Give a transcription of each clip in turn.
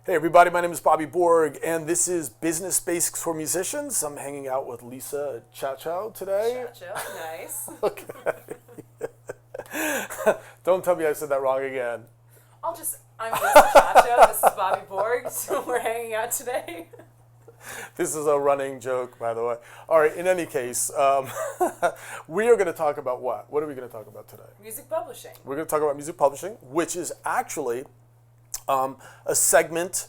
Hey everybody, my name is Bobby Borg, and this is Business Basics for Musicians. I'm hanging out with Lisa Chachow today. Chachow, nice. Okay. Don't tell me I said that wrong again. I'm Lisa Chachow, this is Bobby Borg, so we're hanging out today. This is a running joke, by the way. All right, in any case, we are going to talk about what? What are we going to talk about today? Music publishing. We're going to talk about music publishing, which is actually a segment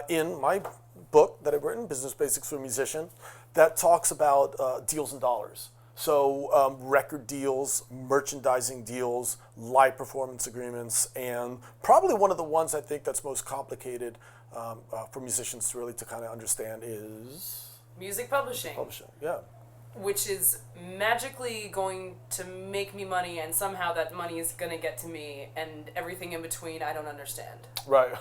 in my book that I've written, Business Basics for a Musician, that talks about deals and dollars. So record deals, merchandising deals, live performance agreements, and probably one of the ones I think that's most complicated for musicians to really to kind of understand is music publishing. Publishing, yeah. Which is magically going to make me money, and somehow that money is going to get to me, and everything in between I don't understand. Right.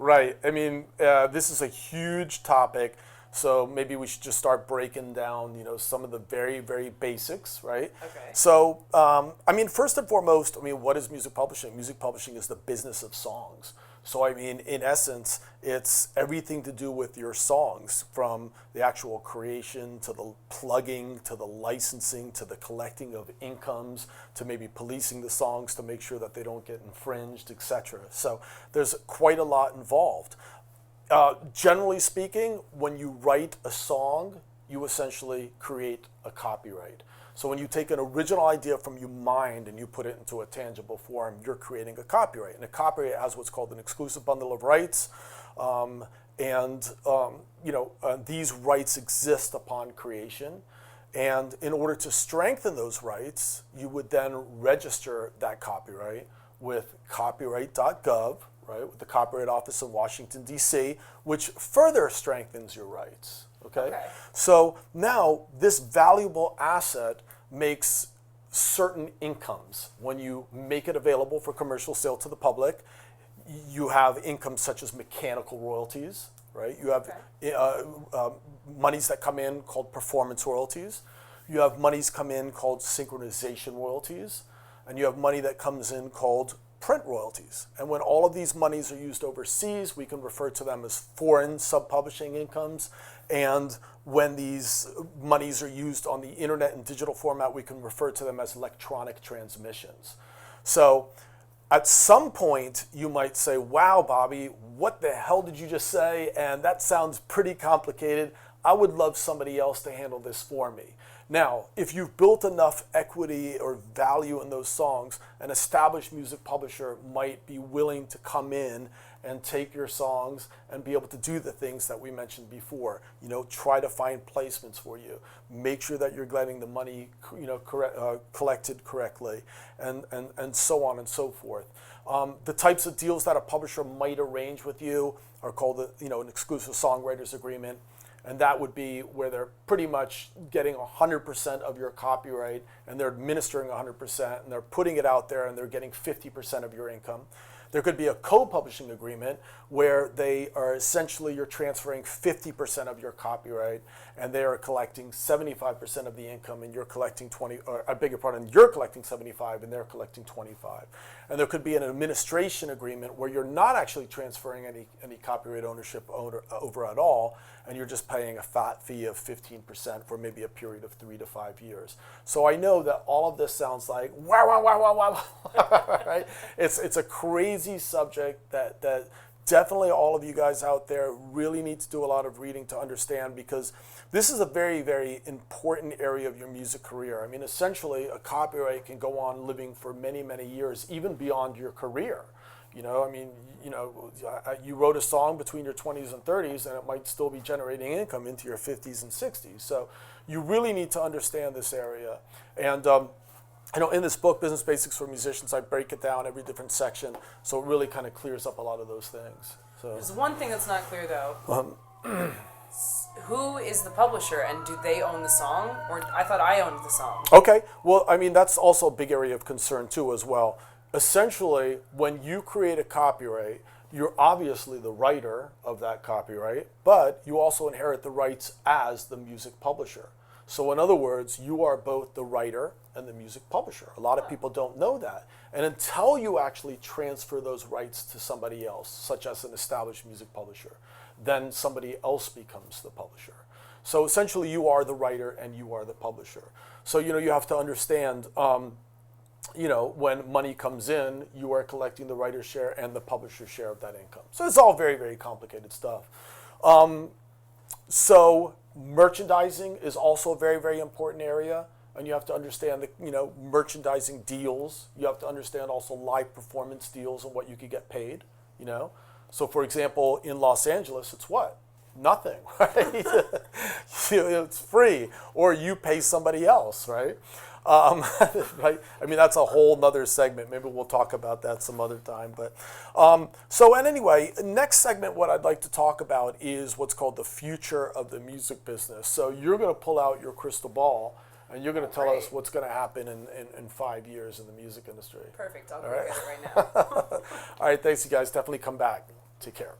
Right. I mean, this is a huge topic, so maybe we should just start breaking down, some of the very, very basics, right? Okay. So, I mean, first and foremost, what is music publishing? Music publishing is the business of songs. So, I mean, in essence, it's everything to do with your songs, from the actual creation to the plugging to the licensing to the collecting of incomes to maybe policing the songs to make sure that they don't get infringed, etc. So there's quite a lot involved. Generally speaking, when you write a song, you essentially create a copyright. So when you take an original idea from your mind and you put it into a tangible form, you're creating a copyright. And a copyright has what's called an exclusive bundle of rights. These rights exist upon creation. And in order to strengthen those rights, you would then register that copyright with copyright.gov, right, with the Copyright Office in Washington, D.C., which further strengthens your rights. Okay? So now this valuable asset makes certain incomes. When you make it available for commercial sale to the public, you have incomes such as mechanical royalties, right? You have monies that come in called performance royalties. You have monies come in called synchronization royalties. And you have money that comes in called print royalties. And when all of these monies are used overseas, we can refer to them as foreign sub-publishing incomes. And when these monies are used on the internet in digital format, we can refer to them as electronic transmissions. So at some point, you might say, wow, Bobby, what the hell did you just say? And that sounds pretty complicated. I would love somebody else to handle this for me. Now, if you've built enough equity or value in those songs, an established music publisher might be willing to come in and take your songs and be able to do the things that we mentioned before. Try to find placements for you. Make sure that you're getting the money, collected correctly, and so on and so forth. The types of deals that a publisher might arrange with you are called, an exclusive songwriters agreement. And that would be where they're pretty much getting 100% of your copyright, and they're administering 100%, and they're putting it out there, and they're getting 50% of your income. There could be a co-publishing agreement where they are essentially, you're transferring 50% of your copyright, and they are collecting 75% of the income, and you're collecting you're collecting 75, and they're collecting 25. And there could be an administration agreement where you're not actually transferring any copyright ownership over at all, and you're just paying a fat fee of 15% for maybe a period of 3 to 5 years. So I know that all of this sounds like wow, wow, wow, wow, wow, right? It's a crazy subject that definitely all of you guys out there really need to do a lot of reading to understand, because this is a very, very important area of your music career. Essentially, a copyright can go on living for many, many years, even beyond your career. You wrote a song between your 20s and 30s, and it might still be generating income into your 50s and 60s. So you really need to understand this area. And in this book, Business Basics for Musicians, I break it down every different section, so it really kind of clears up a lot of those things. So there's one thing that's not clear, though. Who is the publisher, and do they own the song? Or I thought I owned the song. Okay. Well, that's also a big area of concern, too, as well. Essentially, when you create a copyright, you're obviously the writer of that copyright, but you also inherit the rights as the music publisher. So in other words, you are both the writer and the music publisher. A lot of people don't know that. And until you actually transfer those rights to somebody else, such as an established music publisher, then somebody else becomes the publisher. So essentially you are the writer and you are the publisher. So, you have to understand, when money comes in, you are collecting the writer's share and the publisher's share of that income. So it's all very, very complicated stuff. So merchandising is also a very, very important area. And you have to understand the, merchandising deals. You have to understand also live performance deals and what you could get paid, So for example, in Los Angeles, it's what? Nothing, right? It's free, or you pay somebody else, right? Right? I mean, that's a whole nother segment. Maybe we'll talk about that some other time. But and anyway, next segment, what I'd like to talk about is what's called the future of the music business. So you're going to pull out your crystal ball, and you're going to tell us what's going to happen in 5 years in the music industry. Perfect. I'll All go right? get it right now. All right, thanks, you guys. Definitely come back. Take care.